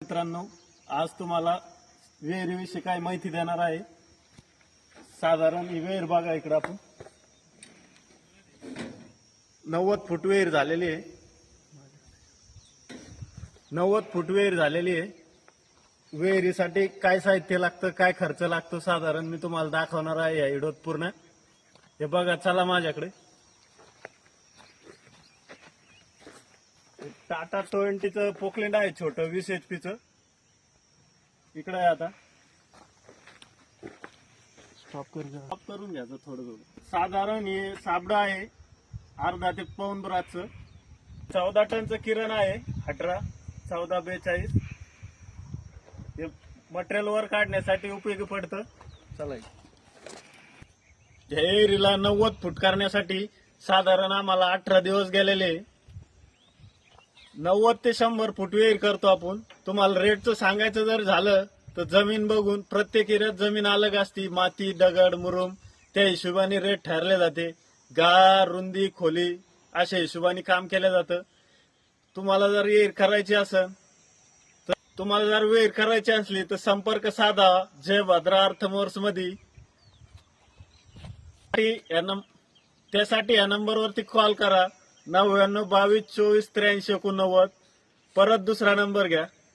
मित्रांनो, आज तुम्हाला विहिरीविषयी काय माहिती देणार आहे। साधारण ही विहीर बघा, इकडे आपण 90 फूट विहीर झालेली आहे। 90 फूट विहीर झालेली आहे। विहिरीसाठी काय साहित्य लागतं, काय खर्च लागतो, साधारण मी तुम्हाला दाखवणार आहे या व्हिडिओत पूर्ण। हे बघा, चला माझ्याकडे। टाटा 20चं पोकलँड आहे, छोटं 20 HP चं। इकडे आहे, आता स्टॉप करून घ्यायचं थोडं थोडं। साधारण हे साबडा आहे अर्धा ते पाऊण ब्राचं। 14 टनचं किरण आहे, 18 14 42। हे मटेरियल वर काढण्यासाठी उपयोगी पडतं। चला, विहिरीला 90 फूट करण्यासाठी साधारण आम्हाला 18 दिवस गेलेले। 90 ते 100 फूट विहीर करतो आपण। तुम्हाला रेटचं सांगायचं जर झालं तर जमीन बघून, प्रत्येक एरियात जमीन अलग असती, माती दगड मुरुम त्या हिशोबाने रेट ठरले जाते। गाळ रुंदी खोली अशा हिशोबाने काम केलं जातं। तुम्हाला जर विहीर करायची असेल तर तुम्हाला जर विहीर करायची असली तर संपर्क साधा जय भद्रा अर्थमोर्स मध्ये। त्यासाठी या नंबरवरती कॉल करा, 99 22 24 83 89। परत दुसरा नंबर घ्या,